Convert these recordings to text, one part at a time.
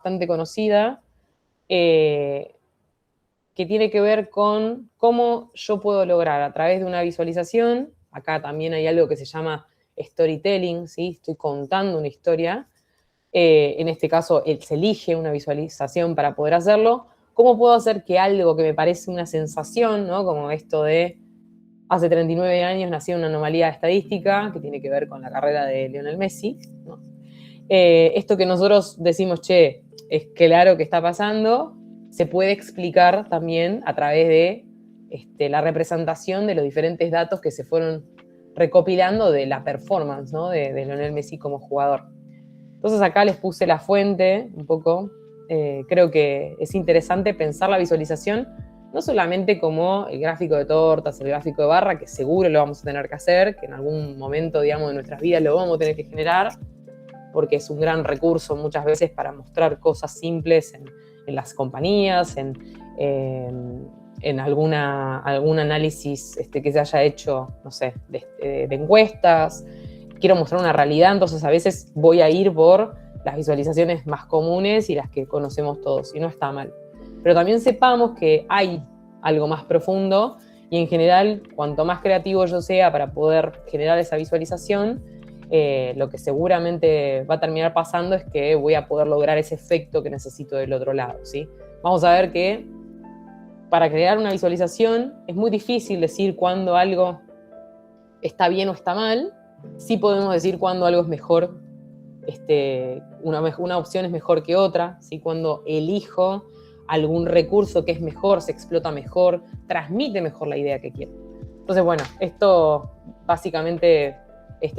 bastante conocida, que tiene que ver con cómo yo puedo lograr a través de una visualización, acá también hay algo que se llama storytelling, ¿sí? Estoy contando una historia, en este caso se elige una visualización para poder hacerlo, cómo puedo hacer que algo que me parece una sensación, ¿no? Como esto de hace 39 años nació una anomalía estadística que tiene que ver con la carrera de Lionel Messi, ¿no? Esto que nosotros decimos, che, es claro que está pasando, se puede explicar también a través de la representación de los diferentes datos que se fueron recopilando de la performance, ¿no? de Lionel Messi como jugador. Entonces acá les puse la fuente un poco. Creo que es interesante pensar la visualización no solamente como el gráfico de tortas, el gráfico de barra, que seguro lo vamos a tener que hacer, que en algún momento, digamos, de nuestras vidas lo vamos a tener que generar, porque es un gran recurso muchas veces para mostrar cosas simples en las compañías, en algún análisis que se haya hecho, no sé, de encuestas. Quiero mostrar una realidad, entonces a veces voy a ir por las visualizaciones más comunes y las que conocemos todos, y no está mal. Pero también sepamos que hay algo más profundo y en general, cuanto más creativo yo sea para poder generar esa visualización, lo que seguramente va a terminar pasando es que voy a poder lograr ese efecto que necesito del otro lado, ¿sí? Vamos a ver que para crear una visualización es muy difícil decir cuándo algo está bien o está mal. Sí podemos decir cuándo algo es mejor, una opción es mejor que otra, ¿sí? Cuando elijo algún recurso que es mejor, se explota mejor, transmite mejor la idea que quiero. Entonces, bueno, esto básicamente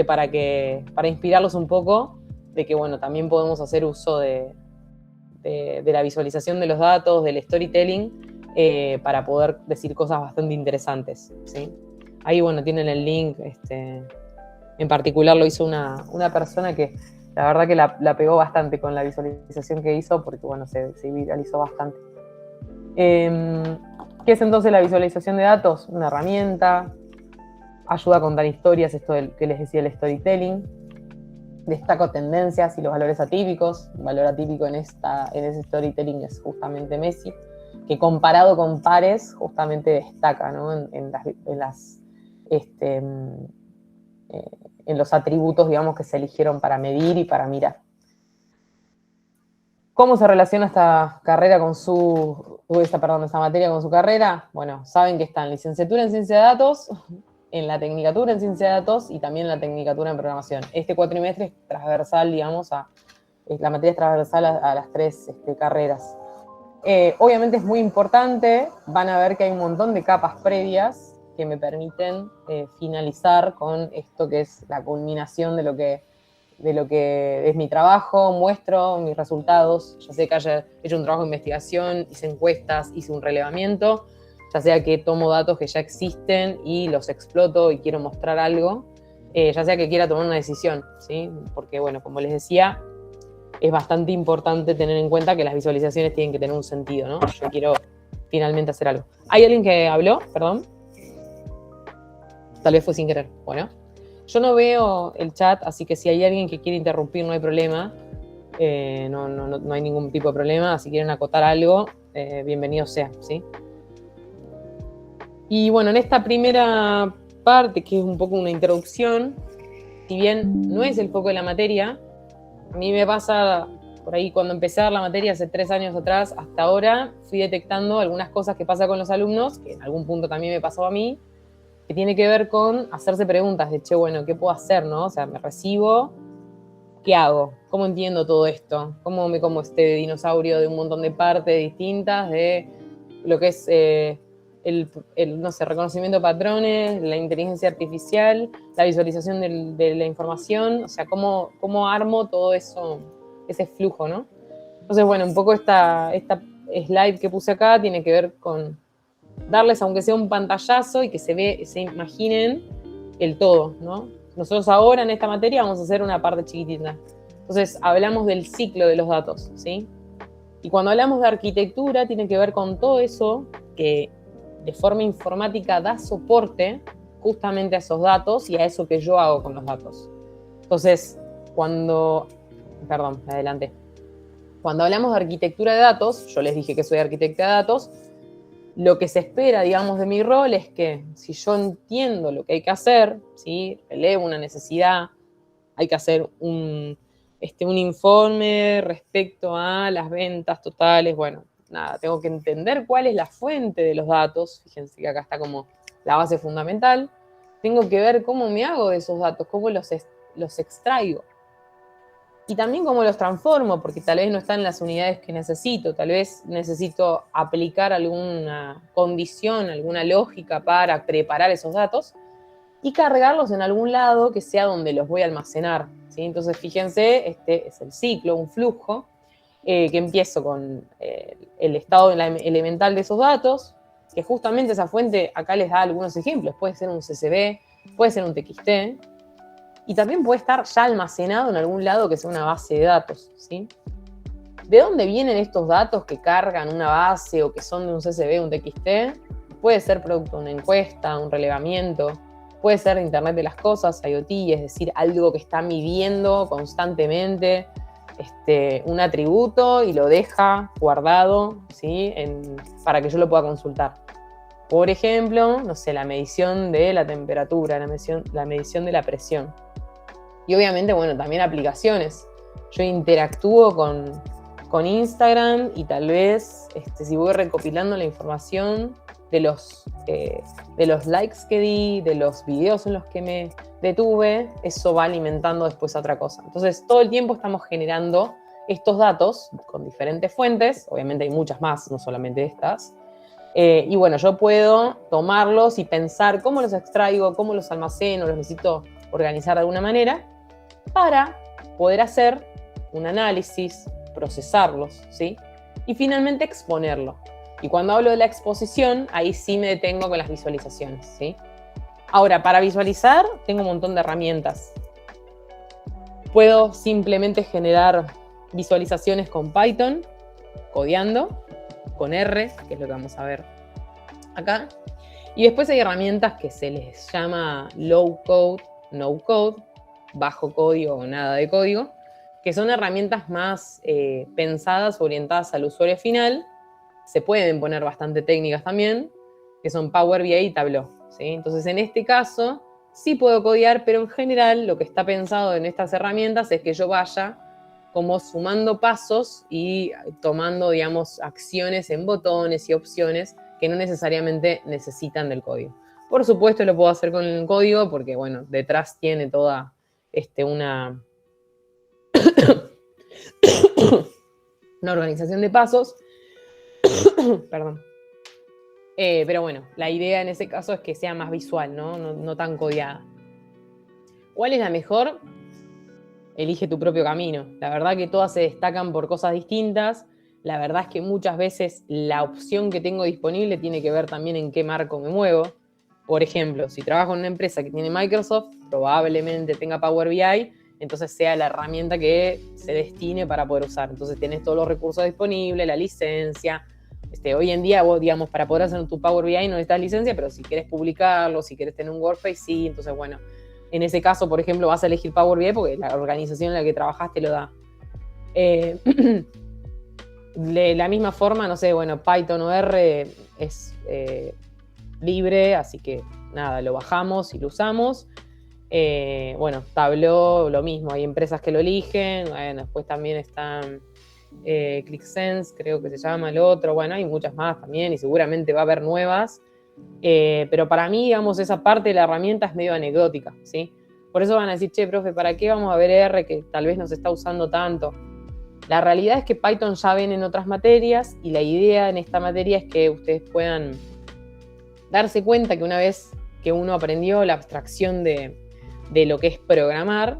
para inspirarlos un poco de que, bueno, también podemos hacer uso de la visualización de los datos, del storytelling, para poder decir cosas bastante interesantes, ¿sí? Ahí, bueno, tienen el link, en particular lo hizo una persona que la verdad que la pegó bastante con la visualización que hizo, porque, bueno, se viralizó bastante. ¿Qué es entonces la visualización de datos? Una herramienta, ayuda a contar historias, esto que les decía, el storytelling. Destaco tendencias y los valores atípicos. Un valor atípico en ese storytelling es justamente Messi, que comparado con pares justamente destaca, ¿no? en los atributos, digamos, que se eligieron para medir y para mirar. ¿Cómo se relaciona esta materia con su carrera? Bueno, saben que está en licenciatura en ciencia de datos, en la tecnicatura en ciencia de datos y también en la tecnicatura en programación. Este cuatrimestre es transversal, digamos, la materia es transversal a las tres carreras. Obviamente es muy importante, van a ver que hay un montón de capas previas que me permiten finalizar con esto que es la culminación de lo que es mi trabajo, muestro mis resultados, ya sea que haya hecho un trabajo de investigación, hice encuestas, hice un relevamiento, ya sea que tomo datos que ya existen y los exploto y quiero mostrar algo, ya sea que quiera tomar una decisión, ¿sí? Porque, bueno, como les decía, es bastante importante tener en cuenta que las visualizaciones tienen que tener un sentido, ¿no? Yo quiero finalmente hacer algo. ¿Hay alguien que habló? Perdón. Tal vez fue sin querer. Bueno. Yo no veo el chat, así que si hay alguien que quiere interrumpir, no hay problema. No hay ningún tipo de problema. Si quieren acotar algo, bienvenido sea, ¿sí? Y bueno, en esta primera parte, que es un poco una introducción, si bien no es el foco de la materia, a mí me pasa, por ahí cuando empecé a dar la materia hace 3 años atrás, hasta ahora, fui detectando algunas cosas que pasa con los alumnos, que en algún punto también me pasó a mí, que tiene que ver con hacerse preguntas de, che, bueno, ¿qué puedo hacer, no? O sea, me recibo, ¿qué hago? ¿Cómo entiendo todo esto? ¿Cómo me como este dinosaurio de un montón de partes distintas de lo que es no sé, reconocimiento de patrones, la inteligencia artificial, la visualización de la información? O sea, ¿cómo armo todo eso, ese flujo, no? Entonces, bueno, un poco esta slide que puse acá tiene que ver con darles, aunque sea un pantallazo, y que se imaginen el todo, ¿no? Nosotros ahora en esta materia vamos a hacer una parte chiquitita. Entonces, hablamos del ciclo de los datos, ¿sí? Y cuando hablamos de arquitectura, tiene que ver con todo eso que de forma informática da soporte justamente a esos datos y a eso que yo hago con los datos. Entonces, perdón, me adelanté. Cuando hablamos de arquitectura de datos, yo les dije que soy arquitecta de datos, lo que se espera, digamos, de mi rol es que si yo entiendo lo que hay que hacer, ¿sí? Relevo una necesidad, hay que hacer un informe respecto a las ventas totales, bueno, nada, tengo que entender cuál es la fuente de los datos, fíjense que acá está como la base fundamental, tengo que ver cómo me hago de esos datos, cómo los extraigo. Y también cómo los transformo, porque tal vez no están en las unidades que necesito, tal vez necesito aplicar alguna condición, alguna lógica para preparar esos datos y cargarlos en algún lado que sea donde los voy a almacenar, ¿sí? Entonces, fíjense, este es el ciclo, un flujo, que empiezo con el estado elemental de esos datos, que justamente esa fuente, acá les da algunos ejemplos, puede ser un CSV, puede ser un TXT, y también puede estar ya almacenado en algún lado que sea una base de datos, ¿sí? ¿De dónde vienen estos datos que cargan una base o que son de un CSV, un TXT? Puede ser producto de una encuesta, un relevamiento, puede ser Internet de las cosas, IoT, es decir, algo que está midiendo constantemente un atributo y lo deja guardado, ¿sí? Para que yo lo pueda consultar. Por ejemplo, no sé, la medición de la temperatura, la medición de la presión. Y obviamente, bueno, también aplicaciones. Yo interactúo con Instagram y tal vez si voy recopilando la información de los likes que di, de los videos en los que me detuve, eso va alimentando después a otra cosa. Entonces, todo el tiempo estamos generando estos datos con diferentes fuentes, obviamente hay muchas más, no solamente estas, y bueno, yo puedo tomarlos y pensar cómo los extraigo, cómo los almaceno, los necesito organizar de alguna manera para poder hacer un análisis, procesarlos, ¿sí? Y finalmente exponerlo. Y cuando hablo de la exposición, ahí sí me detengo con las visualizaciones, ¿sí? Ahora, para visualizar, tengo un montón de herramientas. Puedo simplemente generar visualizaciones con Python, codeando, con R, que es lo que vamos a ver acá. Y después hay herramientas que se les llama low code, no code, bajo código o nada de código, que son herramientas más pensadas, orientadas al usuario final. Se pueden poner bastante técnicas también, que son Power BI y Tableau, ¿sí? Entonces, en este caso, sí puedo codear, pero en general lo que está pensado en estas herramientas es que yo vaya como sumando pasos y tomando, digamos, acciones en botones y opciones que no necesariamente necesitan del código. Por supuesto lo puedo hacer con el código porque, bueno, detrás tiene toda una organización de pasos. Perdón. Pero bueno, la idea en ese caso es que sea más visual, ¿no? No tan codeada. ¿Cuál es la mejor? Elige tu propio camino. La verdad que todas se destacan por cosas distintas. La verdad es que muchas veces la opción que tengo disponible tiene que ver también en qué marco me muevo. Por ejemplo, si trabajo en una empresa que tiene Microsoft, probablemente tenga Power BI, entonces sea la herramienta que se destine para poder usar. Entonces tenés todos los recursos disponibles, la licencia. Hoy en día vos, digamos, para poder hacer tu Power BI no necesitas licencia, pero si querés publicarlo, si querés tener un WordPress, sí. Entonces, bueno, en ese caso, por ejemplo, vas a elegir Power BI porque la organización en la que trabajás te lo da. De la misma forma, no sé, bueno, Python o R es libre, así que nada, lo bajamos y lo usamos. Bueno, Tableau, lo mismo, hay empresas que lo eligen. Bueno, después también están ClickSense, creo que se llama el otro. Bueno, hay muchas más también y seguramente va a haber nuevas. Pero para mí, digamos, esa parte de la herramienta es medio anecdótica, ¿sí? Por eso van a decir, che, profe, ¿para qué vamos a ver R que tal vez no se está usando tanto? La realidad es que Python ya ven en otras materias y la idea en esta materia es que ustedes puedan darse cuenta que una vez que uno aprendió la abstracción de lo que es programar,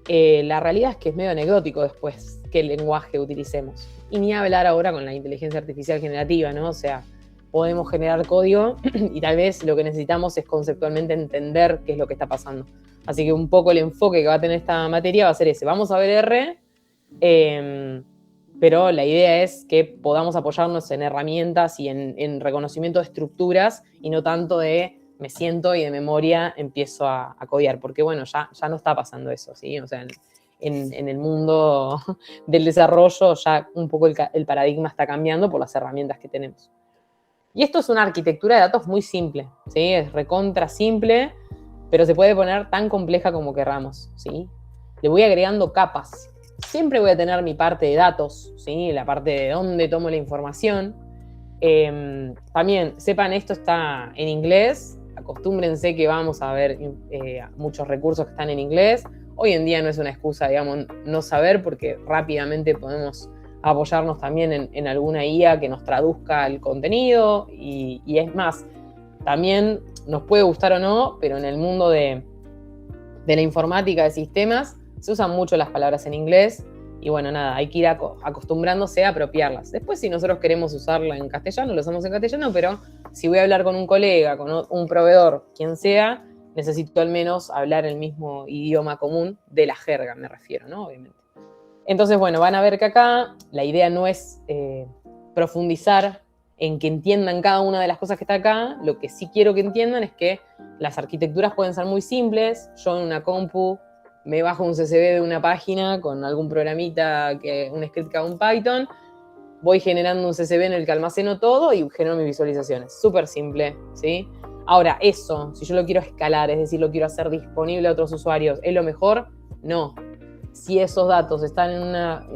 la realidad es que es medio anecdótico después qué lenguaje utilicemos. Y ni hablar ahora con la inteligencia artificial generativa, ¿no? O sea, podemos generar código y tal vez lo que necesitamos es conceptualmente entender qué es lo que está pasando. Así que un poco el enfoque que va a tener esta materia va a ser ese. Vamos a ver R, pero la idea es que podamos apoyarnos en herramientas y en reconocimiento de estructuras y no tanto de me siento y de memoria empiezo a codear, porque bueno, ya no está pasando eso, ¿sí? O sea, en el mundo del desarrollo ya un poco el paradigma está cambiando por las herramientas que tenemos. Y esto es una arquitectura de datos muy simple, ¿sí? Es recontra simple, pero se puede poner tan compleja como querramos, ¿sí? Le voy agregando capas. Siempre voy a tener mi parte de datos, ¿sí? La parte de dónde tomo la información. También, sepan, esto está en inglés. Acostúmbrense que vamos a ver muchos recursos que están en inglés. Hoy en día no es una excusa, digamos, no saber, porque rápidamente podemos apoyarnos también en alguna IA que nos traduzca el contenido. Y es más, también nos puede gustar o no, pero en el mundo de la informática, de sistemas, se usan mucho las palabras en inglés. Y bueno, nada, hay que ir acostumbrándose a apropiarlas. Después, si nosotros queremos usarla en castellano, lo usamos en castellano, pero si voy a hablar con un colega, con un proveedor, quien sea, necesito al menos hablar el mismo idioma común, de la jerga me refiero, ¿no? Obviamente. Entonces, bueno, van a ver que acá la idea no es profundizar en que entiendan cada una de las cosas que está acá. Lo que sí quiero que entiendan es que las arquitecturas pueden ser muy simples. Yo en una compu me bajo un CSV de una página con algún programita, un script que haga un Python, voy generando un CSV en el que almaceno todo y genero mis visualizaciones. Súper simple, ¿sí? Ahora, eso, si yo lo quiero escalar, es decir, lo quiero hacer disponible a otros usuarios, ¿es lo mejor? No. Si esos datos están en una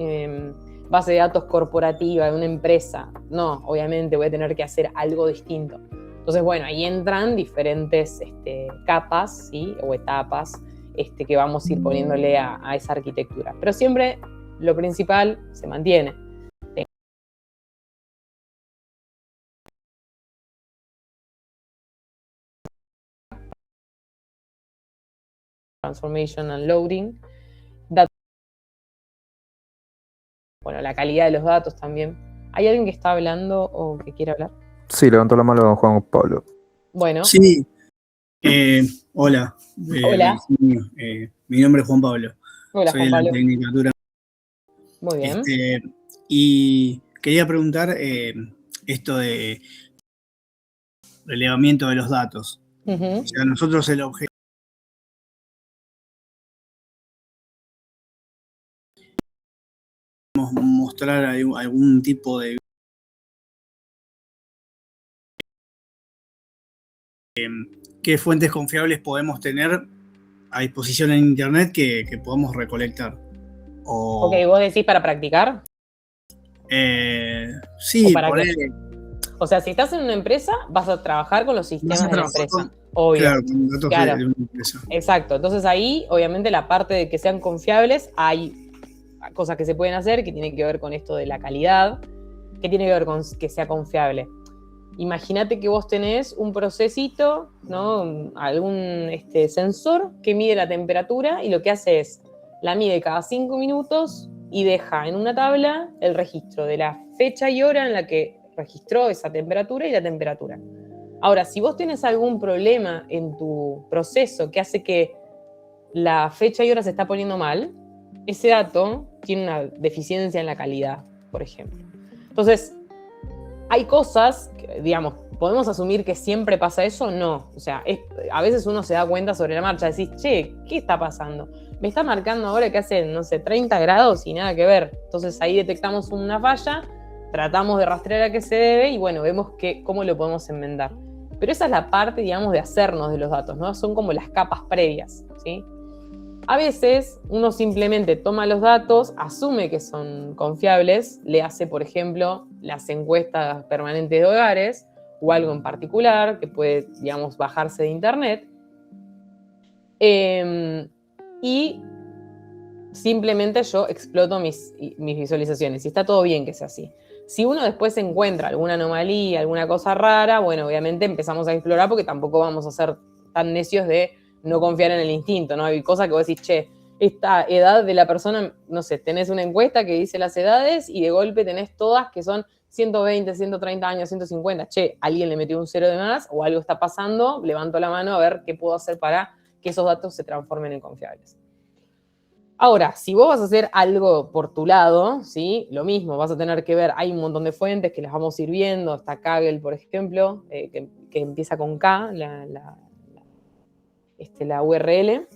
base de datos corporativa de una empresa, no, obviamente voy a tener que hacer algo distinto. Entonces, bueno, ahí entran diferentes capas, ¿sí? O etapas que vamos a ir poniéndole a esa arquitectura. Pero siempre lo principal se mantiene. Transformation and loading. Bueno, la calidad de los datos también. ¿Hay alguien que está hablando o que quiere hablar? Sí, levantó la mano Juan Pablo. Bueno. Sí. Hola. Hola. Mi nombre es Juan Pablo. Hola, soy Juan Pablo. de la Tecnicatura. Muy bien. Y quería preguntar esto de relevamiento de los datos. O sea, nosotros el objeto mostrar algún tipo de qué fuentes confiables podemos tener a disposición en internet que podamos recolectar. Ok, ¿vos decís para practicar? Sí, para o sea, si estás en una empresa, vas a trabajar con los sistemas de la empresa. Obvio. Claro, con datos de una empresa. Exacto. Entonces ahí, obviamente, la parte de que sean confiables, hay cosas que se pueden hacer que tienen que ver con esto de la calidad, que tiene que ver con que sea confiable. Imagínate que vos tenés un procesito, ¿no? Algún sensor que mide la temperatura y lo que hace es, la mide cada 5 minutos y deja en una tabla el registro de la fecha y hora en la que registró esa temperatura y la temperatura. Ahora, si vos tenés algún problema en tu proceso que hace que la fecha y hora se está poniendo mal, ese dato tiene una deficiencia en la calidad, por ejemplo. Entonces, hay cosas que, digamos, ¿podemos asumir que siempre pasa eso? No. O sea, a veces uno se da cuenta sobre la marcha, decís, che, ¿qué está pasando? Me está marcando ahora que hace, no sé, 30 grados y nada que ver. Entonces ahí detectamos una falla, tratamos de rastrear a qué se debe y bueno, vemos cómo lo podemos enmendar. Pero esa es la parte, digamos, de hacernos de los datos, ¿no? Son como las capas previas, ¿sí? A veces uno simplemente toma los datos, asume que son confiables, le hace, por ejemplo, las encuestas permanentes de hogares o algo en particular que puede, digamos, bajarse de internet. Y simplemente yo exploto mis visualizaciones y está todo bien que sea así. Si uno después encuentra alguna anomalía, alguna cosa rara, bueno, obviamente empezamos a explorar porque tampoco vamos a ser tan necios de no confiar en el instinto, ¿no? Hay cosas que vos decís, che, esta edad de la persona, no sé, tenés una encuesta que dice las edades y de golpe tenés todas que son 120, 130 años, 150. Che, alguien le metió un cero de más o algo está pasando, levanto la mano a ver qué puedo hacer para que esos datos se transformen en confiables. Ahora, si vos vas a hacer algo por tu lado, ¿sí? Lo mismo, vas a tener que ver, hay un montón de fuentes que las vamos a ir viendo, está Kaggle, por ejemplo, que empieza con K, la URL.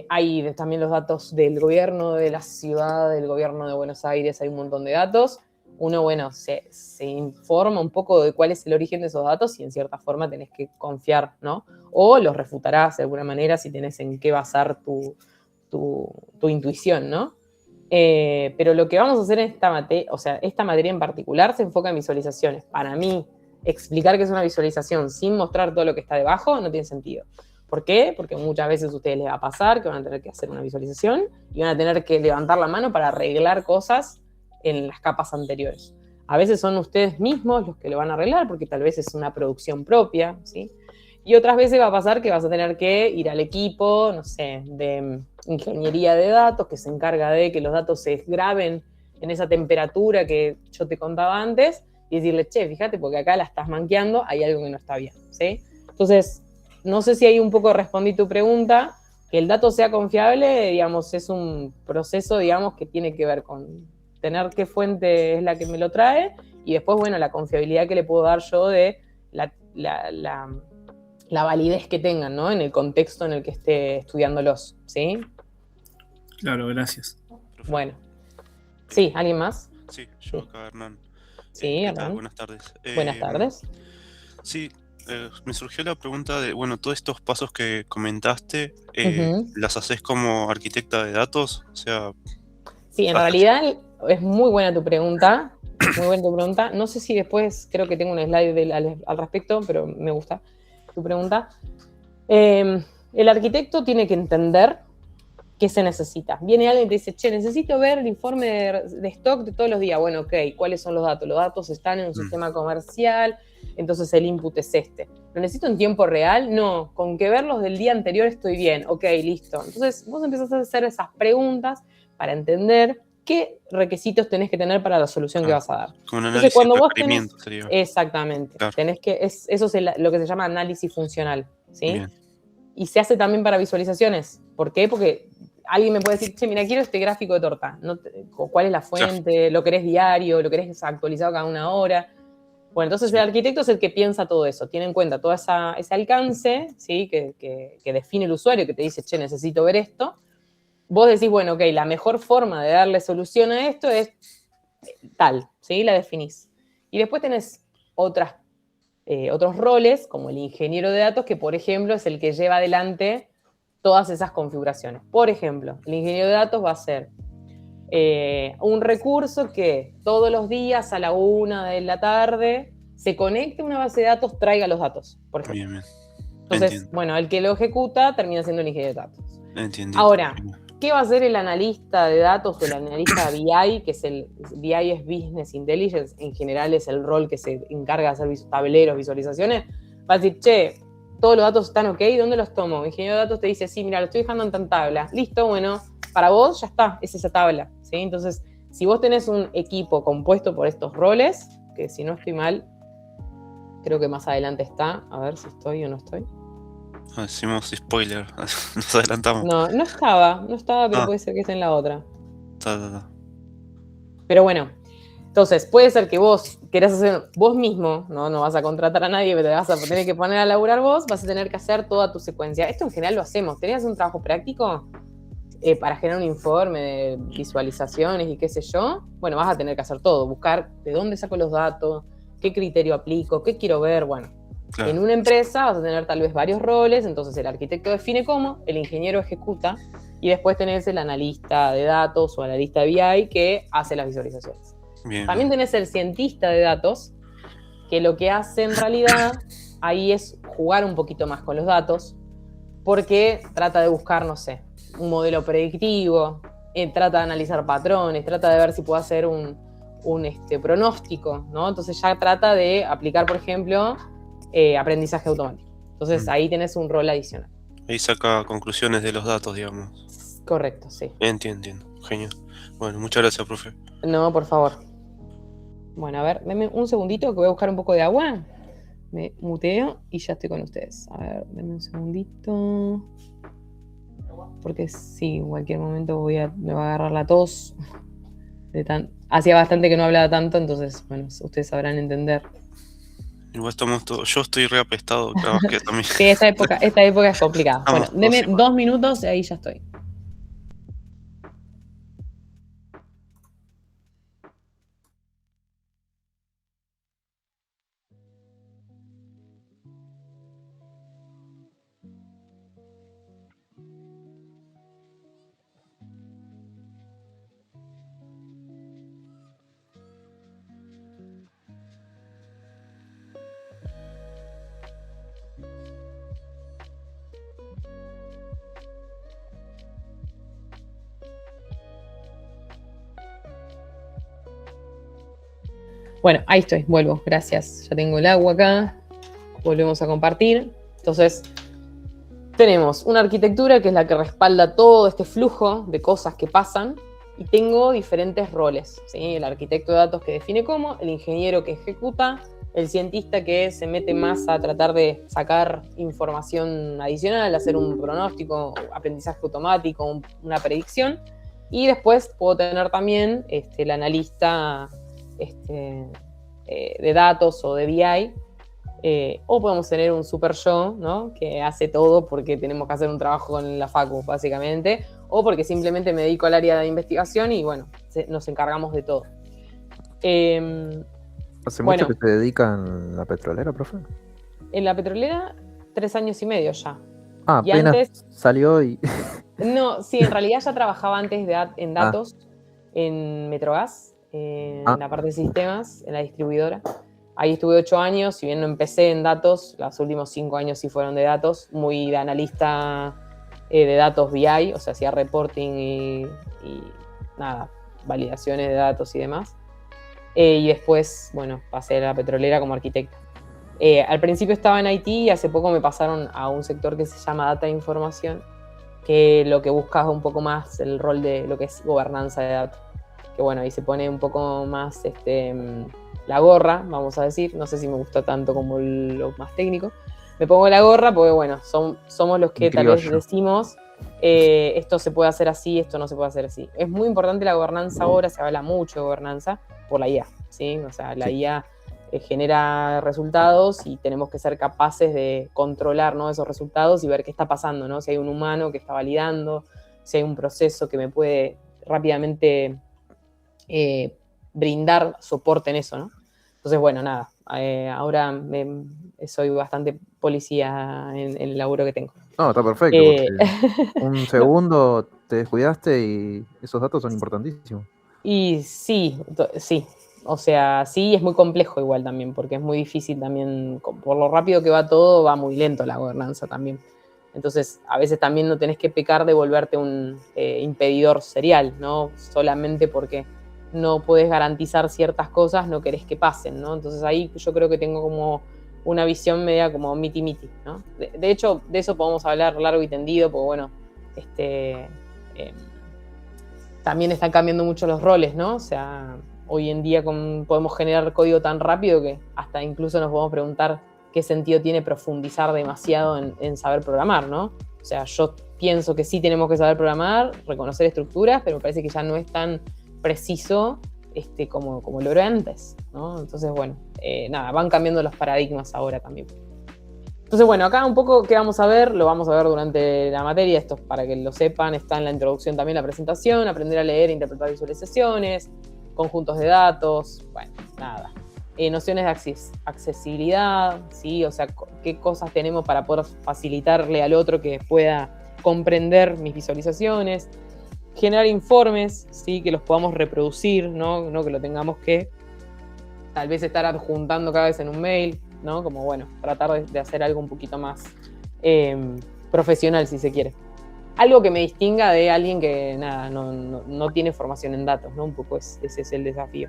Hay también los datos del gobierno de la ciudad, del gobierno de Buenos Aires, hay un montón de datos. Uno, bueno, se informa un poco de cuál es el origen de esos datos y en cierta forma tenés que confiar, ¿no? O los refutarás de alguna manera si tenés en qué basar tu intuición, ¿no? Pero lo que vamos a hacer en esta materia en particular se enfoca en visualizaciones. Para mí, explicar qué es una visualización sin mostrar todo lo que está debajo no tiene sentido. ¿Por qué? Porque muchas veces a ustedes les va a pasar que van a tener que hacer una visualización y van a tener que levantar la mano para arreglar cosas en las capas anteriores. A veces son ustedes mismos los que lo van a arreglar porque tal vez es una producción propia, ¿sí? Y otras veces va a pasar que vas a tener que ir al equipo, no sé, de ingeniería de datos, que se encarga de que los datos se graben en esa temperatura que yo te contaba antes, y decirle, che, fíjate, porque acá la estás manqueando, hay algo que no está bien, ¿sí? Entonces, no sé si ahí un poco respondí tu pregunta. Que el dato sea confiable, digamos, es un proceso, digamos, que tiene que ver con tener qué fuente es la que me lo trae, y después, bueno, la confiabilidad que le puedo dar yo de la validez que tengan, ¿no? En el contexto en el que esté estudiándolos, ¿sí? Claro, gracias. Bueno. Sí, ¿alguien más? Sí, yo acá, Hernán. Sí, ¿Qué Hernán. tal? Buenas tardes. Buenas tardes. Sí, me surgió la pregunta de, bueno, todos estos pasos que comentaste, ¿las haces como arquitecta de datos? O sea... Sí, en realidad es muy buena tu pregunta. Muy buena tu pregunta. No sé si después, creo que tengo un slide al respecto, pero me gusta tu pregunta. El arquitecto tiene que entender qué se necesita. Viene alguien y te dice, che, necesito ver el informe de stock de todos los días. Bueno, ok, ¿cuáles son los datos? Los datos están en un sistema comercial, entonces el input es este. ¿Lo necesito en tiempo real? No, con que verlos del día anterior estoy bien. Ok, listo. Entonces vos empezás a hacer esas preguntas para entender qué requisitos tenés que tener para la solución que vas a dar. Con un análisis de requerimiento sería. Exactamente. Claro. Eso es lo que se llama análisis funcional, ¿sí? Bien. Y se hace también para visualizaciones. ¿Por qué? Porque alguien me puede decir, che, mira, quiero este gráfico de torta. ¿Cuál es la fuente? Claro. ¿Lo querés diario? ¿Lo querés actualizado cada una hora? Bueno, entonces el arquitecto es el que piensa todo eso. Tiene en cuenta todo ese alcance, ¿sí? que define el usuario, que te dice, che, necesito ver esto. Vos decís, bueno, ok, la mejor forma de darle solución a esto es tal, ¿sí? La definís. Y después tenés otros roles, como el ingeniero de datos, que, por ejemplo, es el que lleva adelante todas esas configuraciones. Por ejemplo, el ingeniero de datos va a ser un recurso que todos los días a la 1 de la tarde se conecte a una base de datos, traiga los datos, por ejemplo. Bien. Entonces, entiendo. Bueno, el que lo ejecuta termina siendo el ingeniero de datos. Entiendo. Ahora, ¿qué va a hacer el analista de datos o el analista BI? Que es BI es Business Intelligence, en general es el rol que se encarga de hacer tableros, visualizaciones. Va a decir, che, todos los datos están ok, ¿dónde los tomo? El ingeniero de datos te dice, sí, mira, lo estoy dejando en tan tabla. Listo, bueno, para vos ya está, es esa tabla, ¿sí? Entonces, si vos tenés un equipo compuesto por estos roles, que si no estoy mal, creo que más adelante está, a ver si estoy o no estoy. Hicimos spoiler, nos adelantamos. No estaba, pero puede ser que esté en la otra. Ta. Pero bueno, entonces puede ser que vos querás hacer vos mismo, no vas a contratar a nadie, pero te vas a tener que poner a laburar vos, vas a tener que hacer toda tu secuencia. Esto en general lo hacemos. ¿Tenías un trabajo práctico para generar un informe de visualizaciones y qué sé yo? Bueno, vas a tener que hacer todo, buscar de dónde saco los datos, qué criterio aplico, qué quiero ver, bueno. Claro. En una empresa vas a tener tal vez varios roles, entonces el arquitecto define cómo, el ingeniero ejecuta, y después tenés el analista de datos o analista de BI que hace las visualizaciones. Bien. También tenés el cientista de datos, que lo que hace en realidad ahí es jugar un poquito más con los datos, porque trata de buscar, no sé, un modelo predictivo, trata de analizar patrones, trata de ver si puede hacer un pronóstico, ¿no? Entonces ya trata de aplicar, por ejemplo, aprendizaje automático. Entonces ahí tenés un rol adicional. Ahí saca conclusiones de los datos, digamos. Correcto, sí. Entiendo. Genial. Bueno, muchas gracias, profe. No, por favor. Bueno, a ver, denme un segundito que voy a buscar un poco de agua. Me muteo y ya estoy con ustedes. A ver, denme un segundito. Porque sí, en cualquier momento me va a agarrar la tos. Hacía bastante que no hablaba tanto, entonces, bueno, ustedes sabrán entender. Igual estamos todos. Yo estoy reapestado, claro que también. Sí, esta época es complicada. Bueno, Estamos deme todos igual. 2 minutos y ahí ya estoy. Bueno, ahí estoy, vuelvo, gracias. Ya tengo el agua acá, volvemos a compartir. Entonces, tenemos una arquitectura que es la que respalda todo este flujo de cosas que pasan y tengo diferentes roles, ¿sí? El arquitecto de datos que define cómo, el ingeniero que ejecuta, el cientista que se mete más a tratar de sacar información adicional, hacer un pronóstico, aprendizaje automático, una predicción. Y después puedo tener también el analista de datos o de BI, o podemos tener un super yo, ¿no? Que hace todo porque tenemos que hacer un trabajo con la facu, básicamente, o porque simplemente me dedico al área de investigación y, bueno, nos encargamos de todo. ¿Hace bueno, mucho que se dedican a la petrolera, profe? En la petrolera, 3 años y medio ya. Ah, Y apenas antes, salió y... no, sí, en realidad ya trabajaba antes en datos, en Metrogas, en la parte de sistemas, en la distribuidora. Ahí estuve 8 años, si bien no empecé en datos, los últimos 5 años sí fueron de datos, muy de analista de datos BI, o sea, hacía reporting y nada, validaciones de datos y demás. Y después, bueno, pasé a la petrolera como arquitecta. Al principio estaba en IT y hace poco me pasaron a un sector que se llama Data e Información, que lo que busca es un poco más el rol de lo que es gobernanza de datos. Que bueno, ahí se pone un poco más la gorra, vamos a decir. No sé si me gusta tanto como lo más técnico. Me pongo la gorra porque, bueno, somos los que tal vez decimos esto se puede hacer así, esto no se puede hacer así. Es muy importante la gobernanza ahora, se habla mucho de gobernanza por la IA, ¿sí? O sea, la IA genera resultados y tenemos que ser capaces de controlar, ¿no?, esos resultados y ver qué está pasando, ¿no? Si hay un humano que está validando, si hay un proceso que me puede rápidamente brindar soporte en eso, ¿no? Entonces, bueno, nada, ahora soy bastante policía en el laburo que tengo. No, está perfecto, porque un segundo te descuidaste y esos datos son importantísimos. Y sí, o sea, sí, es muy complejo igual también, porque es muy difícil también, por lo rápido que va todo, va muy lento la gobernanza también. Entonces, a veces también no tenés que pecar de volverte un impedidor serial, ¿no? Solamente porque no podés garantizar ciertas cosas, no querés que pasen, ¿no? Entonces ahí yo creo que tengo como una visión media como miti-miti, ¿no? De hecho, de eso podemos hablar largo y tendido, porque bueno, también están cambiando mucho los roles, ¿no? O sea, hoy en día podemos generar código tan rápido que hasta incluso nos podemos preguntar qué sentido tiene profundizar demasiado en saber programar, ¿no? O sea, yo pienso que sí tenemos que saber programar, reconocer estructuras, pero me parece que ya no es tan preciso como lo era antes, ¿no? Entonces, bueno, nada, van cambiando los paradigmas ahora también. Entonces, bueno, acá un poco qué vamos a ver, lo vamos a ver durante la materia, esto para que lo sepan, está en la introducción también la presentación, aprender a leer e interpretar visualizaciones, conjuntos de datos, bueno, nada. Nociones de accesibilidad, ¿sí? O sea, qué cosas tenemos para poder facilitarle al otro que pueda comprender mis visualizaciones, generar informes, ¿sí? Que los podamos reproducir, no que lo tengamos que tal vez estar adjuntando cada vez en un mail, ¿no? Como, bueno, tratar de hacer algo un poquito más profesional, si se quiere. Algo que me distinga de alguien que, nada, no tiene formación en datos, ¿no? Un poco ese es el desafío.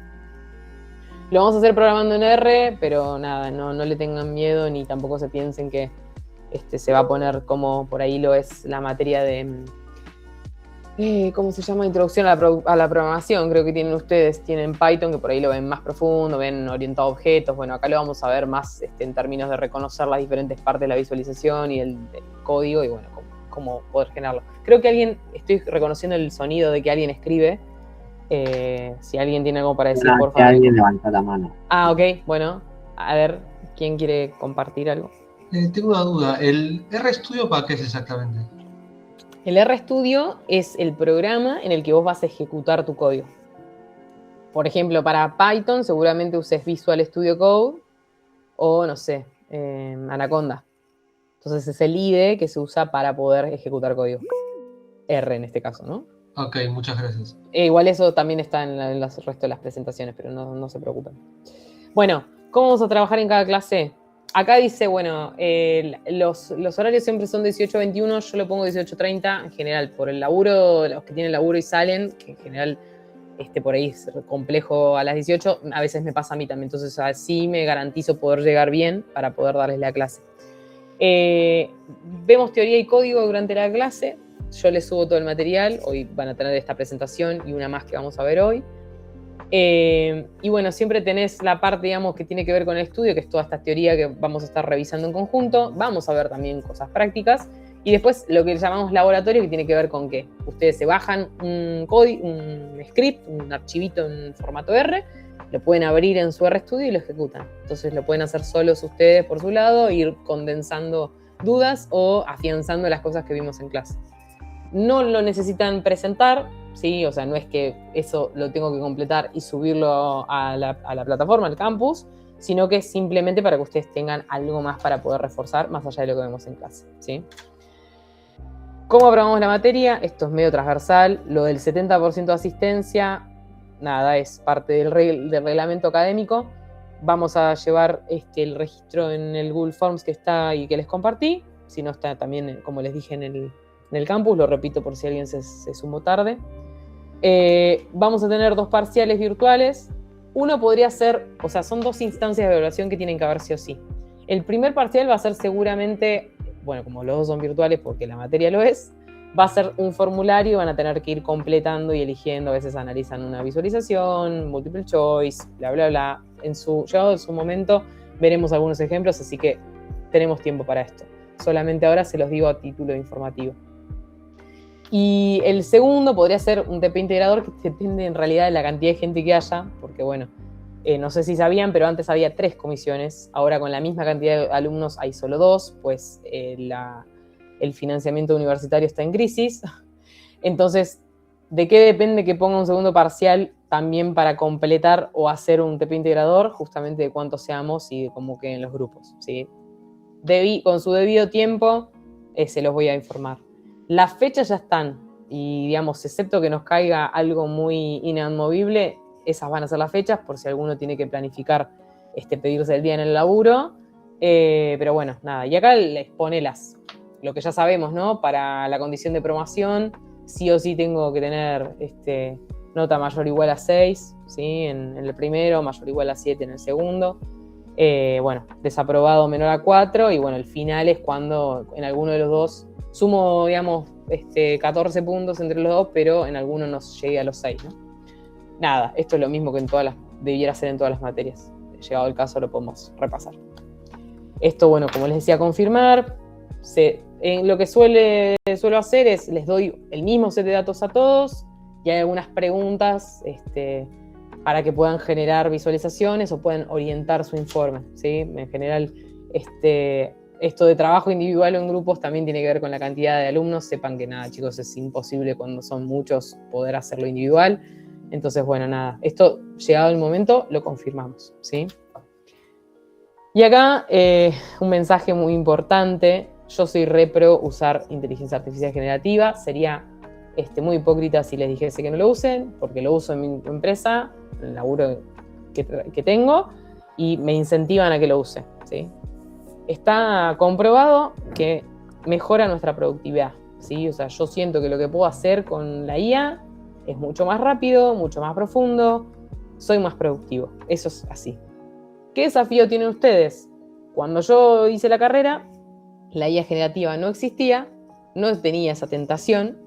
Lo vamos a hacer programando en R, pero nada, no le tengan miedo ni tampoco se piensen que se va a poner como por ahí lo es la materia de... ¿cómo se llama? Introducción a la programación, creo que tienen ustedes. Tienen Python, que por ahí lo ven más profundo, ven orientado a objetos. Bueno, acá lo vamos a ver más en términos de reconocer las diferentes partes de la visualización y el código y, bueno, cómo poder generarlo. Creo que estoy reconociendo el sonido de que alguien escribe. Si alguien tiene algo para decir, por favor. Alguien levantó la mano. Ah, ok, bueno, a ver, ¿Quién quiere compartir algo? Tengo una duda. ¿El RStudio para qué es exactamente? El RStudio es el programa en el que vos vas a ejecutar tu código. Por ejemplo, para Python seguramente uses Visual Studio Code o, no sé, Anaconda. Entonces es el IDE que se usa para poder ejecutar código. R en este caso, ¿no? Ok, muchas gracias. Igual eso también está en el resto de las presentaciones, pero no se preocupen. Bueno, ¿cómo vamos a trabajar en cada clase? Acá dice, bueno, los horarios siempre son 18-21, yo lo pongo 18-30 en general, por el laburo, los que tienen laburo y salen, que en general por ahí es complejo a las 18, a veces me pasa a mí también, entonces así me garantizo poder llegar bien para poder darles la clase. Vemos teoría y código durante la clase, yo les subo todo el material, hoy van a tener esta presentación y una más que vamos a ver hoy. Y bueno, siempre tenés la parte, digamos, que tiene que ver con el estudio, que es toda esta teoría que vamos a estar revisando en conjunto. Vamos a ver también cosas prácticas. Y después lo que llamamos laboratorio, que tiene que ver con que ustedes se bajan un código, un script, un archivito en formato R, lo pueden abrir en su RStudio y lo ejecutan. Entonces lo pueden hacer solos ustedes por su lado, ir condensando dudas o afianzando las cosas que vimos en clase. No lo necesitan presentar, ¿sí? O sea, no es que eso lo tengo que completar y subirlo a la plataforma, al campus, sino que es simplemente para que ustedes tengan algo más para poder reforzar, más allá de lo que vemos en clase, ¿sí? ¿Cómo aprobamos la materia? Esto es medio transversal. Lo del 70% de asistencia, nada, es parte del reglamento académico. Vamos a llevar el registro en el Google Forms que está y que les compartí. Si no está también, como les dije, en el campus. Lo repito por si alguien se sumó tarde. Vamos a tener 2 parciales virtuales. Uno podría ser, o sea, son 2 instancias de evaluación que tienen que haber sí o sí. El primer parcial va a ser seguramente, bueno, como los 2 son virtuales porque la materia lo es, va a ser un formulario, van a tener que ir completando y eligiendo, a veces analizan una visualización, multiple choice, bla, bla, bla. Llegado en su momento veremos algunos ejemplos, así que tenemos tiempo para esto. Solamente ahora se los digo a título informativo. Y el segundo podría ser un TP integrador, que depende en realidad de la cantidad de gente que haya, porque bueno, no sé si sabían, pero antes había 3 comisiones, ahora con la misma cantidad de alumnos hay solo 2, pues el financiamiento universitario está en crisis. Entonces, ¿de qué depende que ponga un segundo parcial también para completar o hacer un TP integrador? Justamente de cuántos seamos y de cómo queden los grupos, ¿sí? Con su debido tiempo se los voy a informar. Las fechas ya están y, digamos, excepto que nos caiga algo muy inamovible, esas van a ser las fechas por si alguno tiene que planificar pedirse el día en el laburo. Pero bueno, nada. Y acá les pone lo que ya sabemos, ¿no? Para la condición de promoción, sí o sí tengo que tener nota mayor o igual a 6, ¿sí? En el primero, mayor o igual a 7 en el segundo. Bueno, desaprobado menor a 4, y bueno, el final es cuando en alguno de los dos sumo, digamos, 14 puntos entre los dos, pero en alguno nos llegue a los 6, ¿no? Nada, esto es lo mismo que debiera ser en todas las materias. Llegado el caso lo podemos repasar. Esto, bueno, como les decía, confirmar. Lo que suelo hacer es, les doy el mismo set de datos a todos y hay algunas preguntas para que puedan generar visualizaciones o puedan orientar su informe, ¿sí? En general, esto de trabajo individual o en grupos también tiene que ver con la cantidad de alumnos. Sepan que nada, chicos, es imposible cuando son muchos poder hacerlo individual. Entonces, bueno, nada, esto llegado el momento lo confirmamos, ¿sí? Y acá un mensaje muy importante. Yo soy repro usar inteligencia artificial generativa. Sería muy hipócrita si les dijese que no lo usen, porque lo uso en mi empresa, en el laburo que tengo, y me incentivan a que lo use, ¿sí? Está comprobado que mejora nuestra productividad, ¿sí? O sea, yo siento que lo que puedo hacer con la IA es mucho más rápido, mucho más profundo, soy más productivo. Eso es así. ¿Qué desafío tienen ustedes? Cuando yo hice la carrera, la IA generativa no existía, no tenía esa tentación,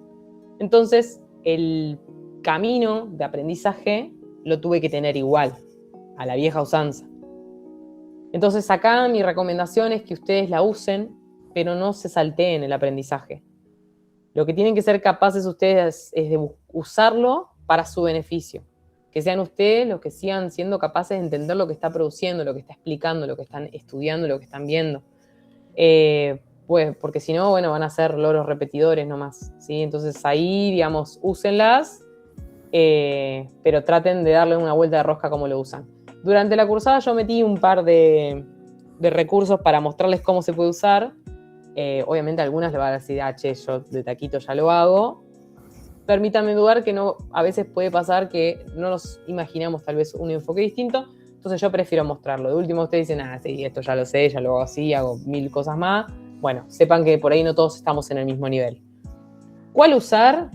entonces el camino de aprendizaje lo tuve que tener igual, a la vieja usanza. Entonces acá mi recomendación es que ustedes la usen, pero no se salteen el aprendizaje. Lo que tienen que ser capaces ustedes es de usarlo para su beneficio. que sean ustedes los que sigan siendo capaces de entender lo que está produciendo, lo que está explicando, lo que están estudiando, lo que están viendo. Pues, porque si no, bueno, van a ser loros repetidores nomás, ¿sí? Entonces ahí, digamos, úsenlas, pero traten de darle una vuelta de rosca como lo usan. Durante la cursada yo metí un par de recursos para mostrarles cómo se puede usar. Obviamente algunas le van a decir, che, yo de taquito ya lo hago. Permítanme dudar que no, a veces puede pasar que no nos imaginamos tal vez un enfoque distinto, entonces yo prefiero mostrarlo. De último ustedes dicen, sí, esto ya lo sé, ya lo hago así, hago 1000 cosas más. Bueno, sepan que por ahí no todos estamos en el mismo nivel. ¿Cuál usar?